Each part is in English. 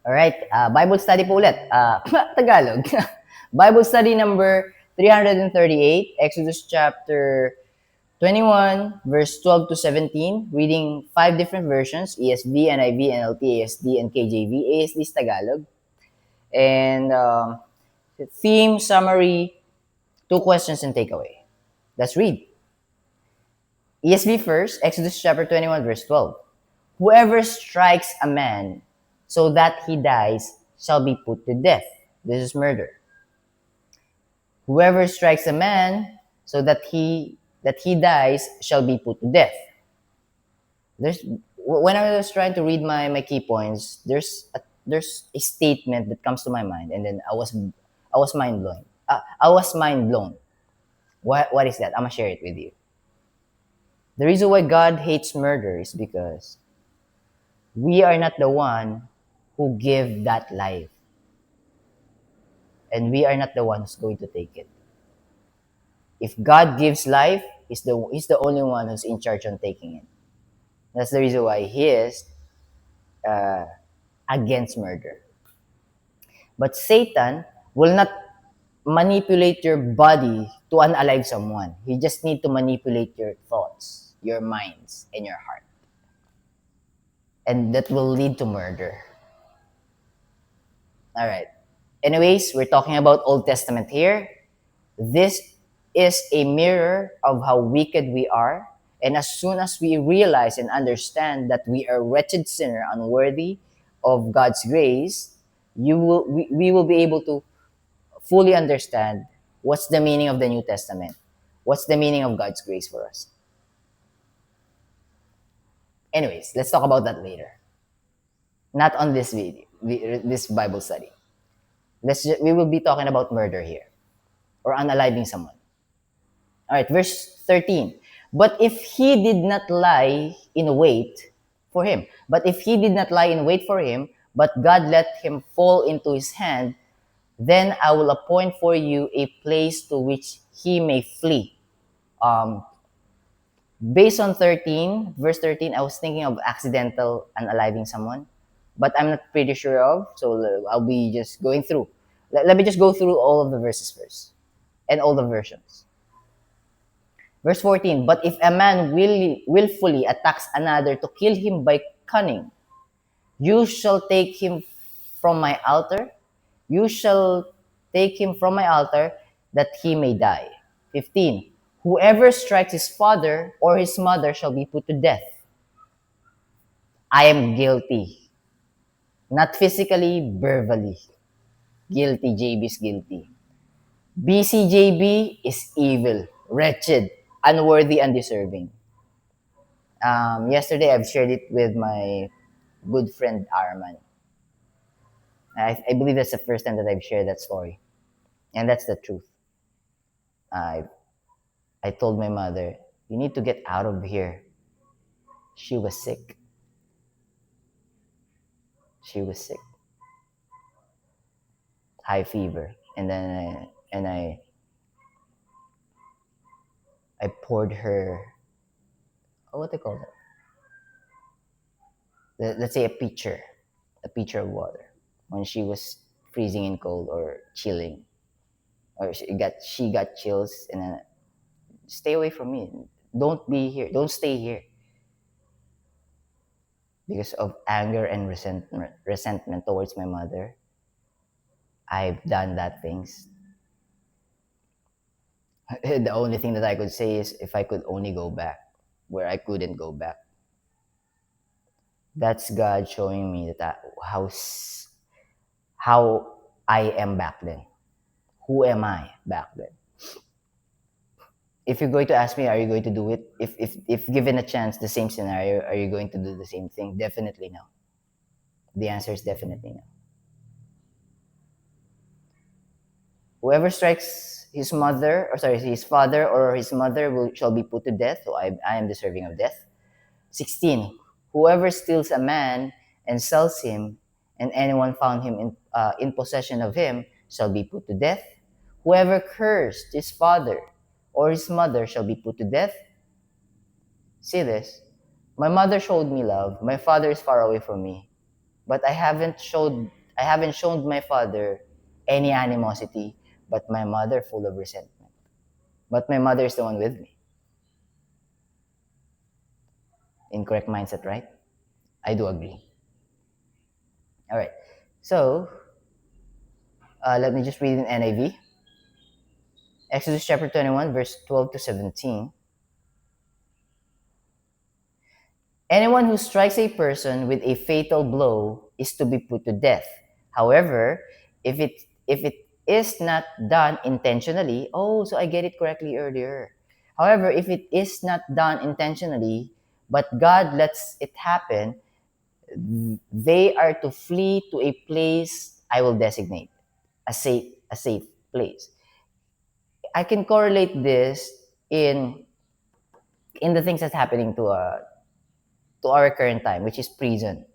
Alright, Bible study po ulit. Tagalog. Bible study number 338, Exodus chapter 21, verse 12 to 17, reading 5 different versions, ESV, NIV, NLT, ASD, and KJV. ASD is Tagalog. And theme, summary, 2 questions and takeaway. Let's read. ESV first, Exodus chapter 21, verse 12. Whoever strikes a man so that he dies shall be put to death. This is murder. Whoever strikes a man so that he dies shall be put to death. When I was trying to read my key points, there's a statement that comes to my mind, and then I was mind blown. I was mind blown. What is that? I'm gonna share it with you. The reason why God hates murder is because we are not the one who give that life. And we are not the one who's going to take it. If God gives life, He's the only one who's in charge on taking it. That's the reason why He is against murder. But Satan will not manipulate your body to unalive someone. He just need to manipulate your thoughts, your minds, and your heart. And that will lead to murder. All right. Anyways, we're talking about Old Testament here. This is a mirror of how wicked we are. And as soon as we realize and understand that we are wretched sinner, unworthy of God's grace, we will be able to fully understand what's the meaning of the New Testament. What's the meaning of God's grace for us. Anyways, let's talk about that later. Not on this video, this Bible study. We will be talking about murder here, or unaliving someone. All right, verse 13. But if he did not lie in wait for him, but God let him fall into his hand, then I will appoint for you a place to which he may flee. Based on verse 13, I was thinking of accidental unaliving someone, but I'm not pretty sure of, so I'll be just going through. Let me just go through all of the verses first, and all the versions. Verse 14, but if a man willfully attacks another to kill him by cunning, you shall take him from my altar. You shall take him from my altar that he may die. 15, whoever strikes his father or his mother shall be put to death. I am guilty. Not physically, verbally. Guilty, JB is guilty. BCJB is evil, wretched, unworthy, undeserving. Yesterday, I've shared it with my good friend Arman. I believe that's the first time that I've shared that story. And that's the truth. I told my mother, you need to get out of here. She was sick. High fever. And then I poured her, what do they call that? Let's say a pitcher of water when she was freezing in cold or chilling, or she got chills, and then stay away from me. Don't be here. Don't stay here. Because of anger and resentment towards my mother, I've done that things. The only thing that I could say is if I could only go back where I couldn't go back. That's God showing me that how I am back then. Who am I back then? If you're going to ask me, are you going to do it? If given a chance, the same scenario, are you going to do the same thing? Definitely no. The answer is definitely no. Whoever strikes his father or his mother shall be put to death, so I am deserving of death. 16. Whoever steals a man and sells him, and anyone found him in possession of him, shall be put to death. Whoever cursed his father or his mother shall be put to death. See this? My mother showed me love. My father is far away from me. But I haven't showed I haven't shown my father any animosity, but my mother full of resentment. But my mother is the one with me. Incorrect mindset, right? I do agree. All right. So, let me just read in NIV. Exodus chapter 21, verse 12 to 17. Anyone who strikes a person with a fatal blow is to be put to death. However, if it is not done intentionally, oh, so I get it correctly earlier. However, if it is not done intentionally, but God lets it happen, they are to flee to a place I will designate, a safe place. I can correlate this in the things that's happening to our current time, which is prison.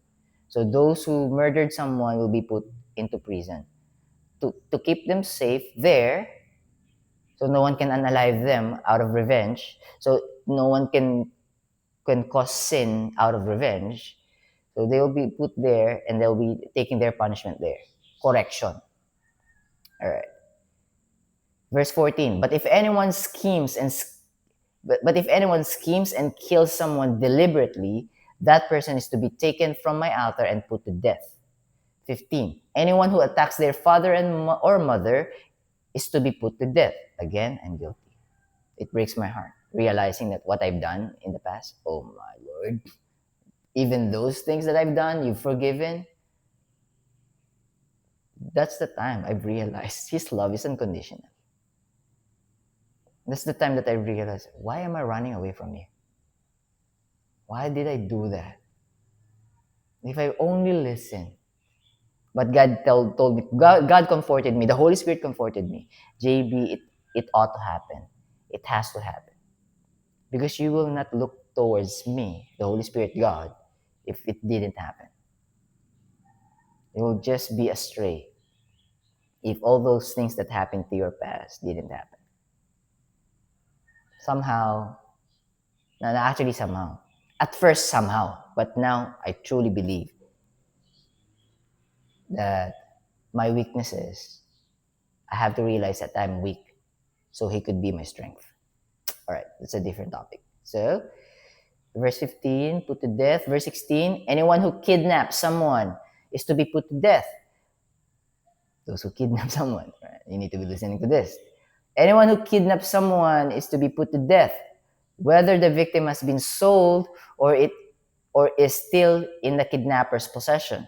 So those who murdered someone will be put into prison to keep them safe there, so no one can unalive them out of revenge. So no one can cause sin out of revenge. So they will be put there and they'll be taking their punishment there. Correction. All right. Verse 14. But if anyone schemes and kills someone deliberately, that person is to be taken from my altar and put to death. 15. Anyone who attacks their father or mother is to be put to death. Again, I'm guilty. It breaks my heart, realizing that what I've done in the past, oh my Lord, even those things that I've done, you've forgiven. That's the time I've realized His love is unconditional. That's the time that I realized, why am I running away from you? Why did I do that? If I only listened. But God told me, God comforted me, the Holy Spirit comforted me. JB, it ought to happen. It has to happen. Because you will not look towards me, the Holy Spirit God, if it didn't happen. You will just be astray if all those things that happened to your past didn't happen. Somehow, actually somehow, at first somehow, but now I truly believe that my weaknesses, I have to realize that I'm weak so He could be my strength. All right, that's a different topic. So, verse 15, put to death. Verse 16, anyone who kidnaps someone is to be put to death. Those who kidnap someone, right? You need to be listening to this. Anyone who kidnaps someone is to be put to death, whether the victim has been sold or is still in the kidnapper's possession.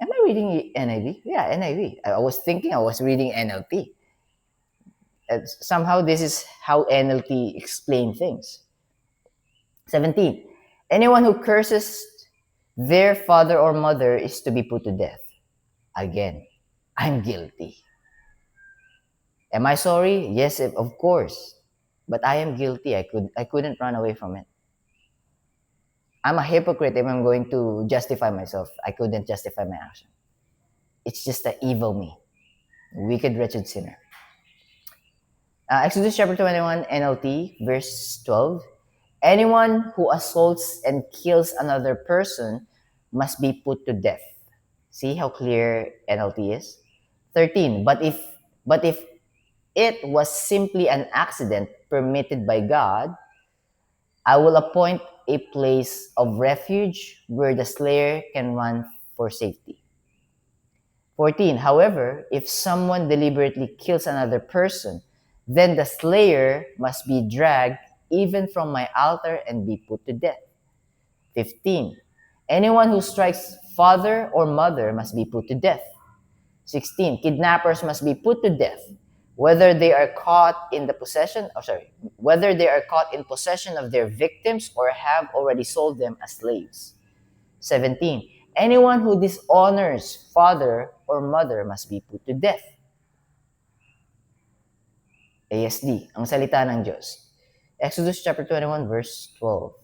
Am I reading NIV? Yeah, NIV. I was thinking I was reading NLT. Somehow this is how NLT explain things. 17. Anyone who curses their father or mother is to be put to death. Again, I'm guilty. Am I sorry? Yes, of course. But I am guilty. I couldn't run away from it. I'm a hypocrite if I'm going to justify myself. I couldn't justify my action. It's just the evil me. Wicked, wretched sinner. Exodus chapter 21, NLT, verse 12. Anyone who assaults and kills another person must be put to death. See how clear NLT is? 13. But if it was simply an accident permitted by God, I will appoint a place of refuge where the slayer can run for safety. 14. However, if someone deliberately kills another person, then the slayer must be dragged even from my altar and be put to death. 15. Anyone who strikes father or mother must be put to death. 16. Kidnappers must be put to death, whether they are caught in possession of their victims or have already sold them as slaves. 17. Anyone who dishonors father or mother must be put to death. ASD, ang salita ng Diyos. Exodus chapter 21 verse 12.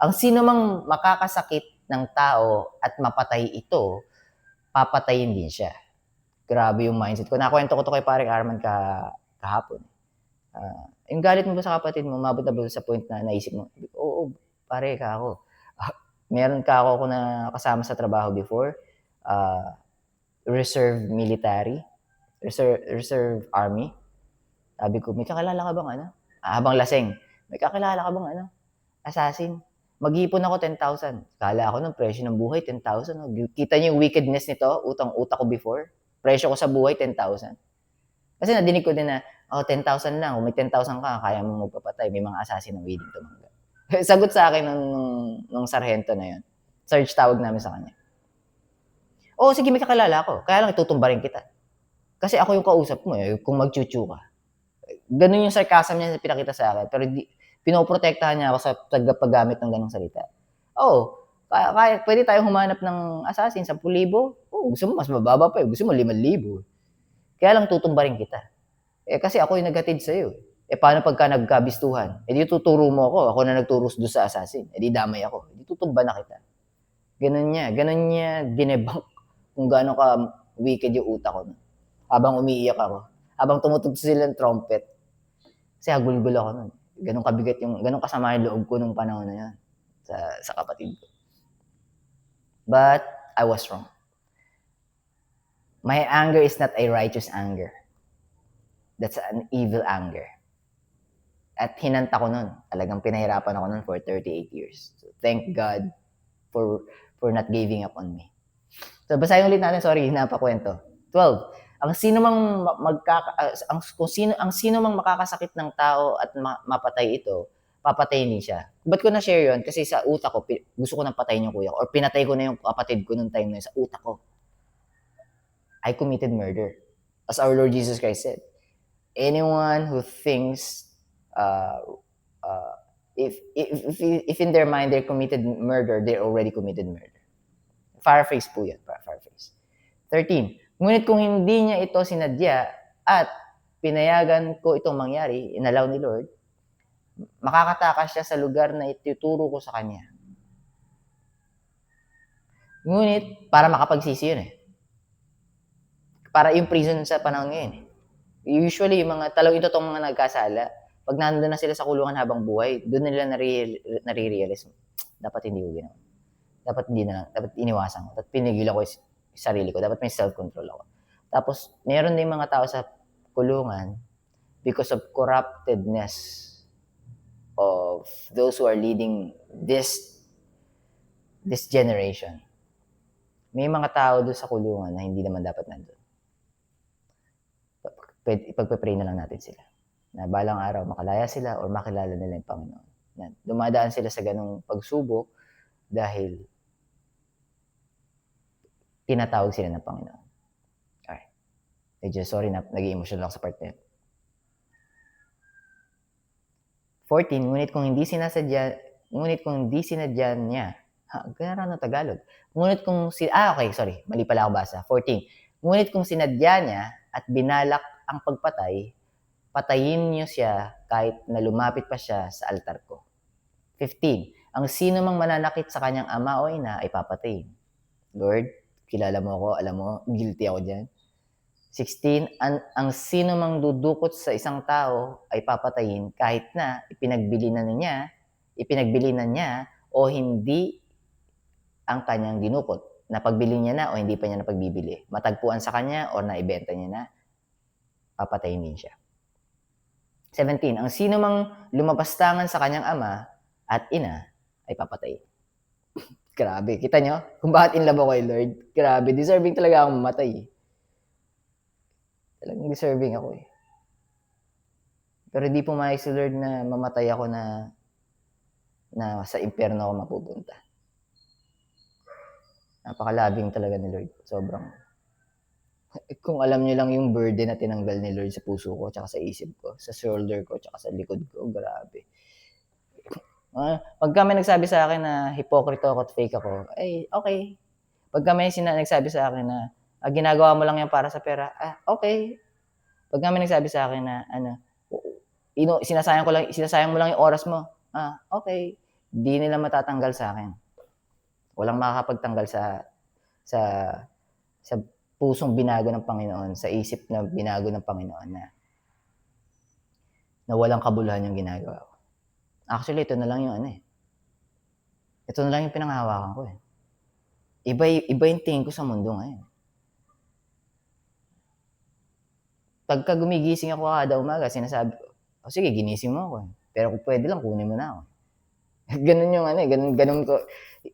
Ang sino mang makakasakit ng tao at mapatay ito, papatayin din siya. Grabe yung mindset ko. Nakwento ko to kay Paring Arman kahapon. Yung galit mo ba sa kapatid mo, mabot na ba sa point na naisip mo, oo, pare ka ako. Meron ka ako na kasama sa trabaho before. reserve military, reserve army. Sabi ko, may kakilala ka bang ano? Habang lasing, may kakilala ka bang ano? Assassin. Mag-iipon ako 10,000. Kala ako ng presyo ng buhay, 10,000. No? Kita niyo yung wickedness nito, utang-utak ko before. Presyo ko sa buhay, 10,000. Kasi nadinig ko din na, 10,000 lang. Kung may 10,000 ka, kaya mo magpapatay. May mga assassin na willing tumanggap. Sagot sa akin nung sarhento na yun. Search tawag namin sa kanya. Oo, sige, may kakilala ako. Kaya lang itutumba rin kita. Kasi ako yung kausap mo eh, kung magchuchu ka. Ganun yung sarcasm niya na pinakita sa akin. Pero pinoprotektahan niya ako sa paggamit ng ganung salita. Oo, kaya, pwede tayong humanap ng assassin, 10,000. Oo, gusto mo mas mababa pa eh. Gusto mo 5,000. Kaya lang tutumba rin kita. Kasi ako yung naghatid sa'yo. Paano pagka nagkabistuhan? Di tuturo mo ako na nagturo doon sa assassin. Di damay ako. Di tutumba na kita. Ganun niya dinebunk kung gaano ka wicked yung utak ko. Habang umiiyak ako. Habang tumutugtog sila ng trumpet. Kasi hagulgul ako nun. Ganun kasama yung loob ko nung panahon na yun. Sa kapatid ko. But, I was wrong. My anger is not a righteous anger. That's an evil anger. At hinanta ko nun. Talagang pinahirapan ako nun for 38 years. So, thank God for not giving up on me. So, basahin ulit natin. Sorry, napakwento. 12. Ang sino mang makakasakit ng tao at mapatay ito, papatayin din siya. Ba't ko na-share yun? Kasi sa utak ko, gusto ko nang patayin yung kuya ko. Or pinatay ko na yung kapatid ko nung time na yun sa utak ko. I committed murder. As our Lord Jesus Christ said, anyone who thinks if in their mind they committed murder, they already committed murder. Paraphrase po yan. Paraphrase. 13. Ngunit kung hindi niya ito sinadya at pinayagan ko itong mangyari, inalaw ni Lord, makakatakas siya sa lugar na ituturo ko sa kanya. Ngunit, para makapagsisi yun eh. Para yung prison sa panahon ngayon eh. Usually, yung mga itong mga nagkasala, pag nandun na sila sa kulungan habang buhay, doon nila nare-realize, dapat hindi ko ginawa. Dapat hindi na lang, dapat iniwasan ko. Dapat pinigilan ko yung sarili ko. Dapat may self-control ako. Tapos, meron din mga tao sa kulungan because of corruptedness of those who are leading this generation. May mga tao doon sa kulungan na hindi naman dapat nandun. Ipagpe-pray na lang natin sila. Na balang araw, makalaya sila or makilala nila yung Panginoon. Yan. Dumadaan sila sa ganung pagsubok dahil tinatawag sila ng Panginoon. Alright. Medyo sorry na, nag-i-emotional ako sa part na yun. 14, ngunit kung hindi sinadya niya, ganyan na Tagalog. Mali pala ako basa. 14, ngunit kung sinadya niya at binalak ang pagpatay, patayin niyo siya kahit na lumapit pa siya sa altar ko. 15, ang sino mang mananakit sa kanyang ama o ina ay papatayin. Lord, kilala mo ako, alam mo, guilty ako dyan. 16, ang sino mang dudukot sa isang tao ay papatayin kahit na ipinagbili na niya o hindi ang kanyang dinukot. Napagbili niya na o hindi pa niya napagbibili. Matagpuan sa kanya o naibenta niya na, papatayin din siya. 17, ang sino mang lumapastangan sa kanyang ama at ina ay papatayin. Grabe, kita nyo? Kung bakit in love ako kay Lord. Grabe, deserving talaga akong mamatay. Talagang deserving ako eh. Pero di pumayag si Lord na mamatay ako na sa impyerno ako mapupunta. Napakalabing talaga ni Lord. Sobrang. Kung alam niyo lang yung burden na tinanggal ni Lord sa puso ko, tsaka sa isip ko, sa shoulder ko, tsaka sa likod ko, grabe. Pag may nagsabi sa akin na hypocrite ako at fake ako, ay okay. Pag may nagsabi sa akin na ginagawa mo lang yan para sa pera, okay. Pag may nagsabi sa akin na sinasayang mo lang yung oras mo, okay. Di nila matatanggal sa akin. Walang makakapagtanggal sa pusong binago ng Panginoon, sa isip na binago ng Panginoon na walang kabuluhan yung ginagawa ko. Actually, ito na lang yung Ito na lang yung pinanghahawakan ko eh. Iba yung tingin ko sa mundo ngayon. Pagka gumigising ako kada umaga, sinasabi ko, "O sige, ginising mo ako. Pero kung pwede lang, kunin mo na ako." Ganun yung ano, ganun ko.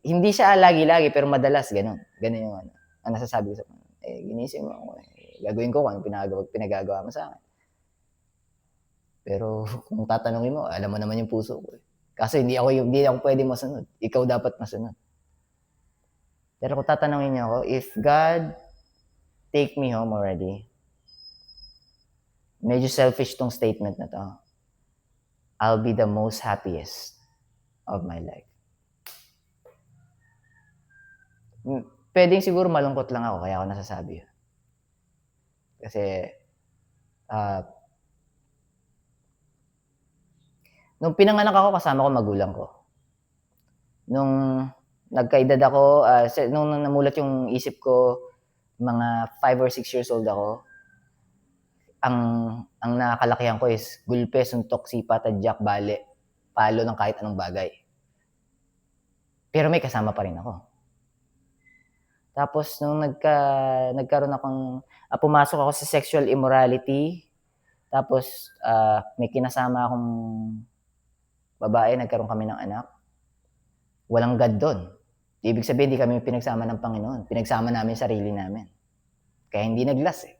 Hindi siya lagi-lagi, pero madalas ganun. Ganun yung ano, ang nasasabi ko sa kanya. Ginising mo ako. Gagawin ko kung anong pinagagawa mo sa akin. Pero kung tatanungin mo, alam mo naman yung puso ko. Kaso hindi ako pwedeng masunod. Ikaw dapat masunod. Pero kung tatanungin niyo ako, if God take me home already, medyo selfish tong statement na to. I'll be the most happiest of my life. Pwedeng siguro malungkot lang ako, kaya ako nasasabi yun. Kasi, uh, nung pinanganak ako, kasama ko magulang ko. Nung nagkaedad ako, nung namulat yung isip ko, mga 5 or 6 years old ako, ang nakakalakihan ko is gulpe, suntok, sipa, tadyak, bale, palo ng kahit anong bagay. Pero may kasama pa rin ako. Tapos nung nagkaroon akong pumasok ako sa sexual immorality, tapos may kinasama akong babae, nagkaroon kami ng anak. Walang God doon. Ibig sabihin, hindi kami pinagsama ng Panginoon. Pinagsama namin sarili namin. Kaya hindi nag-last eh.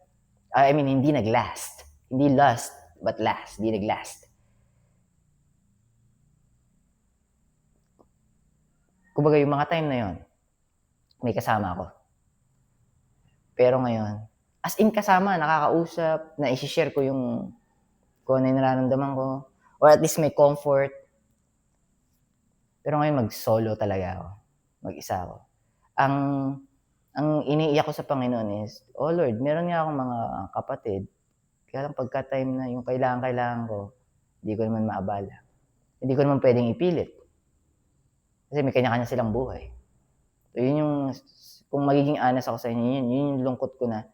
Hindi nag-last. Hindi lust, but last. Hindi nag-last. Kumbaga yung mga time na yon, may kasama ako. Pero ngayon, as in kasama, nakakausap, na i-share ko yung kung ano yung nararamdaman ko, or at least may comfort. Pero ngayon mag-solo talaga ako. Mag-isa ako. Ang iniiyak ko sa Panginoon is, oh Lord, meron nga akong mga kapatid, kaya lang pagka time na yung kailangan ko, hindi ko naman maabala. Hindi ko naman pwedeng ipilit. Kasi may kanya-kanya silang buhay. So yun yung, kung magiging honest ako sa inyo, yun yung lungkot ko na,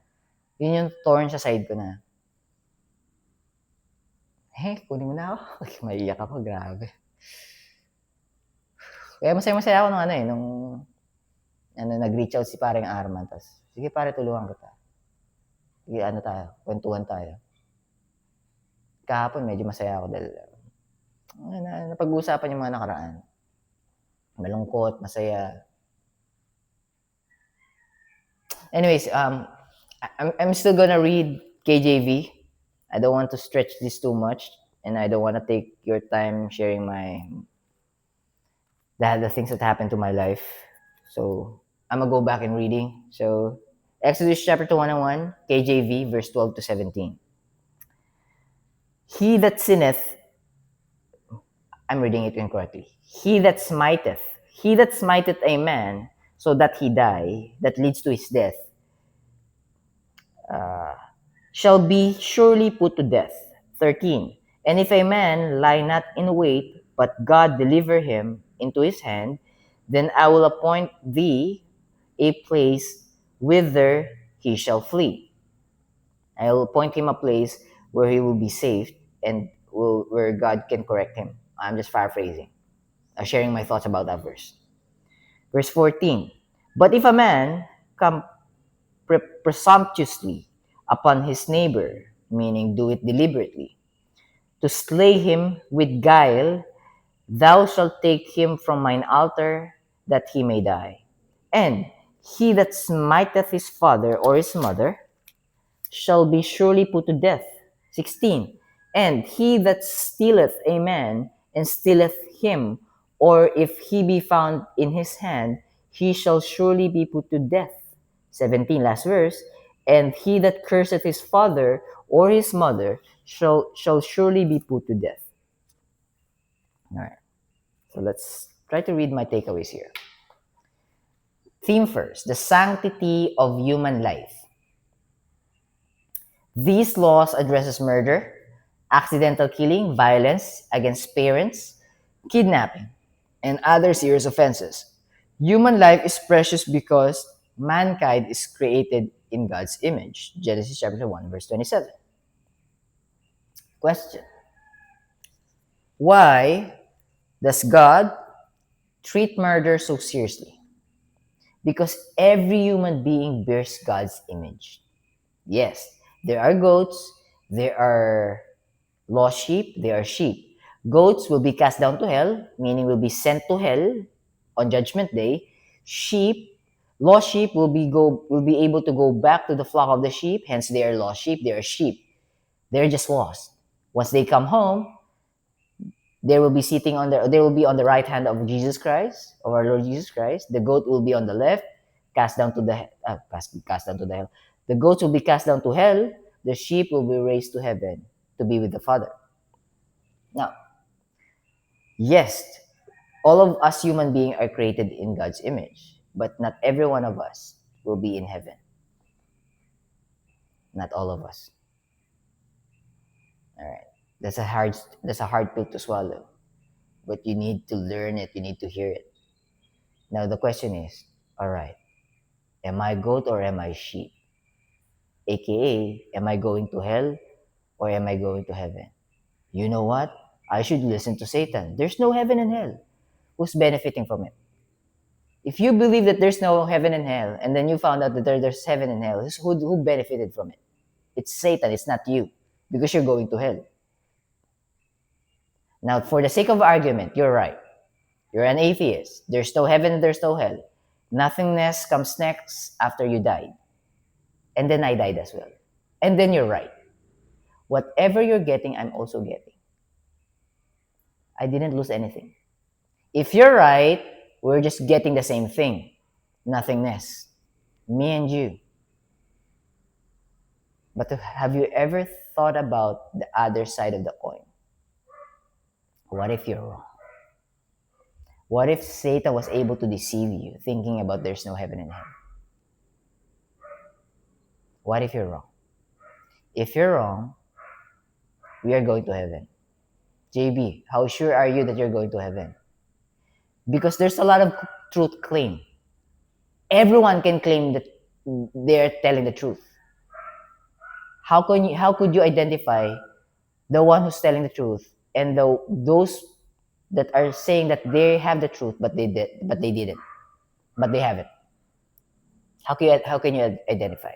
yun yung thorn sa side ko na, kunin mo na ako. Maiiyak ako, grabe. Kaya masaya-masaya ako nung nag-reach out si pareng Arman. Tapos, sige pare, tulungan kita. Sige, kwentuhan tayo. Kahapon, medyo masaya ako dahil napag-uusapan yung mga nakaraan. Malungkot, masaya. Anyways, I'm still gonna read KJV. I don't want to stretch this too much, and I don't want to take your time sharing the things that happened to my life. So I'm gonna go back and reading. So Exodus chapter 101, KJV, verse 12 to 17. He that sinneth, I'm reading it incorrectly. He that smiteth a man so that he die, that leads to his death, shall be surely put to death. 13. And if a man lie not in wait, but God deliver him into his hand, then I will appoint thee a place whither he shall flee. I will appoint him a place where he will be safe and where God can correct him. I'm just paraphrasing, sharing my thoughts about that verse. Verse 14. But if a man come presumptuously upon his neighbor, meaning do it deliberately, to slay him with guile, thou shalt take him from mine altar, that he may die. And he that smiteth his father or his mother shall be surely put to death. 16. And he that stealeth a man and stealeth him, or if he be found in his hand, he shall surely be put to death. 17, last verse. And he that curseth his father or his mother shall surely be put to death. All right. So let's try to read my takeaways here. Theme first, the sanctity of human life. These laws addresses murder, accidental killing, violence against parents, kidnapping, and other serious offenses. Human life is precious because mankind is created in God's image. Genesis chapter 1, verse 27. Question. Why does God treat murder so seriously? Because every human being bears God's image. Yes, there are goats, There are lost sheep, they are sheep. Goats will be cast down to hell, meaning will be sent to hell on judgment day. Sheep, lost sheep will be able to go back to the flock of the sheep, hence they are lost sheep, they are sheep. They're just lost. Once they come home, they will be on the right hand of Jesus Christ, of our Lord Jesus Christ. The goat will be on the left, cast down to the hell. The goats will be cast down to hell. The sheep will be raised to heaven to be with the Father. Now, yes, all of us human beings are created in God's image, but not every one of us will be in heaven. Not all of us. All right. That's a hard pill to swallow, but you need to learn it, you need to hear it. Now the question is, all right, am I goat or am I sheep? AKA, am I going to hell or am I going to heaven? You know what? I should listen to Satan. There's no heaven and hell. Who's benefiting from it? If you believe that there's no heaven and hell, and then you found out that there's heaven and hell, who benefited from it? It's Satan, it's not you, because you're going to hell. Now, for the sake of argument, you're right. You're an atheist. There's no heaven and there's no hell. Nothingness comes next after you died. And then I died as well. And then you're right. Whatever you're getting, I'm also getting. I didn't lose anything. If you're right, we're just getting the same thing. Nothingness. Me and you. But have you ever thought about the other side of the coin? What if you're wrong? What if Satan was able to deceive you, thinking about there's no heaven and hell? What if you're wrong? If you're wrong, we are going to heaven. JB, how sure are you that you're going to heaven? Because there's a lot of truth claim. Everyone can claim that they're telling the truth. How could you identify the one who's telling the truth and those that are saying that they have the truth but they didn't, but they haven't? How can you identify?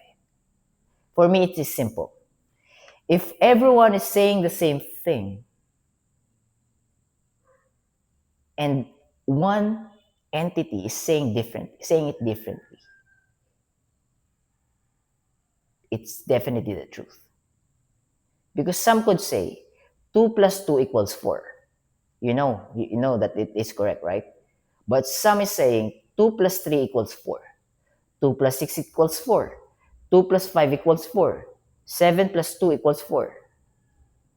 For me, it is simple. If everyone is saying the same thing and one entity is saying it differently, it's definitely the truth. Because some could say 2 plus 2 equals 4. You know that it is correct, right? But some is saying 2 plus 3 equals 4. 2 plus 6 equals 4. 2 plus 5 equals 4. 7 plus 2 equals 4.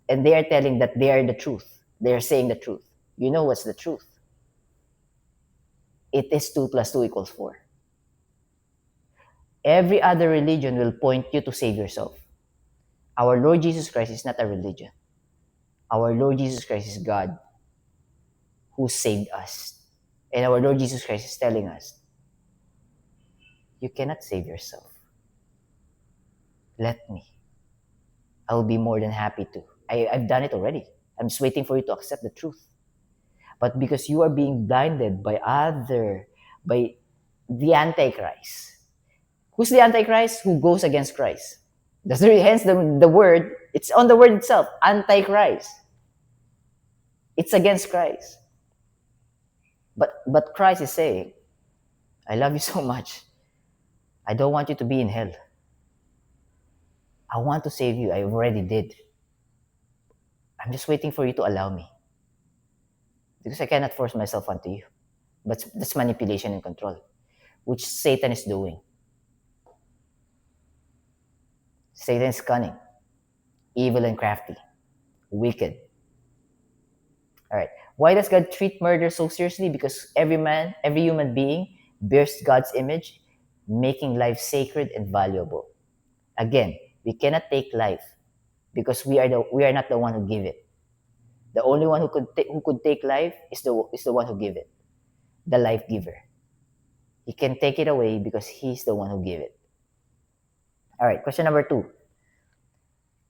And they are telling that they are the truth. They are saying the truth. You know what's the truth? It is 2 plus 2 equals 4. Every other religion will point you to save yourself. Our Lord Jesus Christ is not a religion. Our Lord Jesus Christ is God who saved us. And our Lord Jesus Christ is telling us, you cannot save yourself. Let me. I will be more than happy to. I've done it already. I'm just waiting for you to accept the truth. But because you are being blinded by the Antichrist. Who's the Antichrist? Who goes against Christ. Hence the word, it's on the word itself, Antichrist. It's against Christ. But Christ is saying, I love you so much. I don't want you to be in hell. I want to save you. I already did. I'm just waiting for you to allow me. Because I cannot force myself onto you. But that's manipulation and control, which Satan is doing. Satan is cunning, evil and crafty, wicked. All right. Why does God treat murder so seriously? Because every human being bears God's image, making life sacred and valuable. Again, we cannot take life because we are not the one who give it. The only one who could take life is the one who give it, the life giver. He can take it away because he's the one who gave it. All right, question number 2.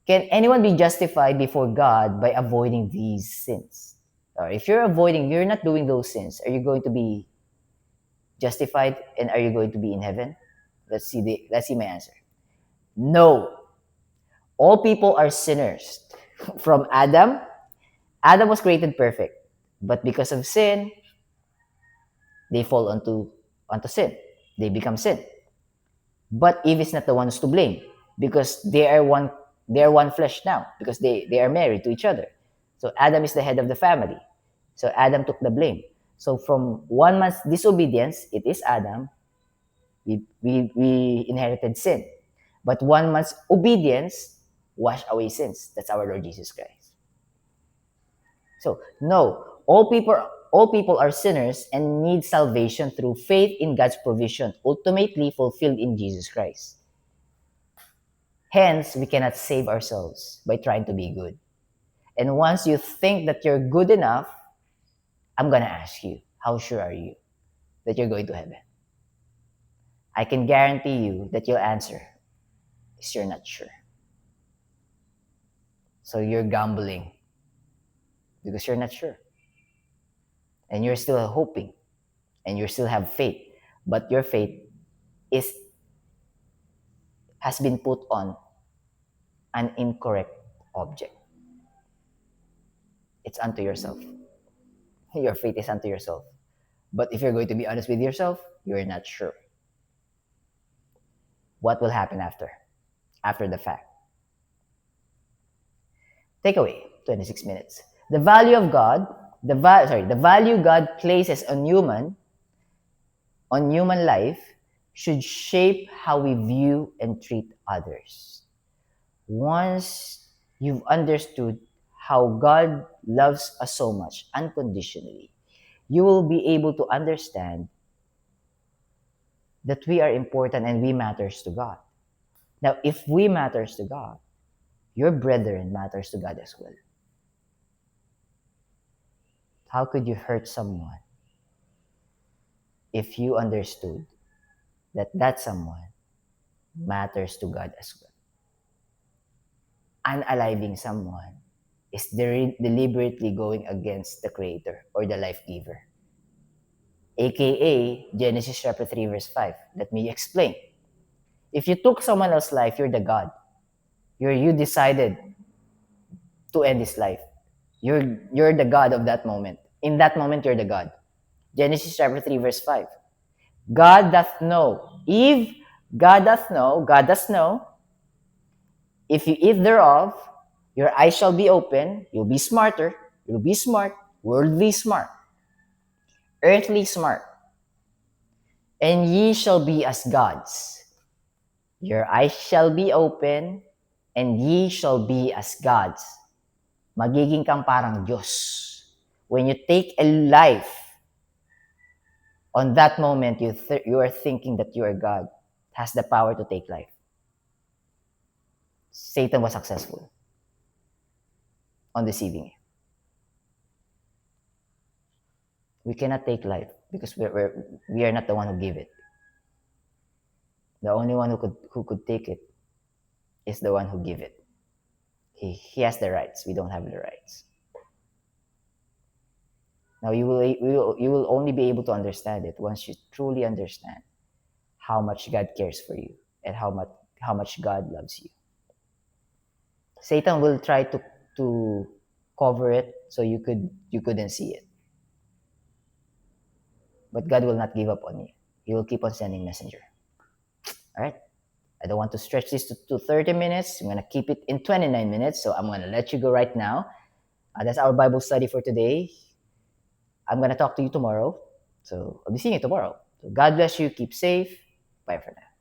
Can anyone be justified before God by avoiding these sins? Or if you're not doing those sins, are you going to be justified and are you going to be in heaven? Let's see my answer. No. All people are sinners. From Adam, Adam was created perfect, but because of sin, they fall onto sin. They become sin. But Eve is not the one who's to blame because they are one flesh now because they are married to each other. So Adam is the head of the family. So Adam took the blame. So from one man's disobedience, it is Adam. We inherited sin. But one man's obedience washed away sins. That's our Lord Jesus Christ. So no, all people are sinners and need salvation through faith in God's provision, ultimately fulfilled in Jesus Christ. Hence, we cannot save ourselves by trying to be good. And once you think that you're good enough, I'm going to ask you, how sure are you that you're going to heaven? I can guarantee you that you'll answer, is you're not sure. So you're gambling because you're not sure. And you're still hoping and you still have faith. But your faith is has been put on an incorrect object. It's unto yourself. Your faith is unto yourself. But if you're going to be honest with yourself, you're not sure. What will happen after the fact? Takeaway, 26 minutes. The value of God, the value God places on human life should shape how we view and treat others. Once you've understood how God loves us so much unconditionally, you will be able to understand that we are important and we matters to God. Now, if we matters to God, your brethren matters to God as well. How could you hurt someone if you understood that someone matters to God as well? Unaliving someone is deliberately going against the Creator or the life giver. AKA Genesis chapter 3 verse 5. Let me explain. If you took someone else's life, you're the God. You decided to end his life. You're the God of that moment. In that moment, you're the God. Genesis chapter 3 verse 5. God doth know. Eve, God doth know, if you eat thereof, your eyes shall be open, you'll be smarter, you'll be smart, worldly smart, earthly smart, and ye shall be as gods. Your eyes shall be open, and ye shall be as gods. Magiging kang parang Diyos. When you take a life, on that moment, you are thinking that you are God, has the power to take life. Satan was successful on deceiving you. We cannot take life because we are not the one who give it. The only one who could take it is the one who give it. He has the rights. We don't have the rights. Now you will only be able to understand it once you truly understand how much God cares for you and how much God loves you. Satan will try to cover it so you couldn't see it. But God will not give up on you. He will keep on sending messenger. All right? I don't want to stretch this to 30 minutes. I'm going to keep it in 29 minutes. So I'm going to let you go right now. That's our Bible study for today. I'm going to talk to you tomorrow. So I'll be seeing you tomorrow. So God bless you. Keep safe. Bye for now.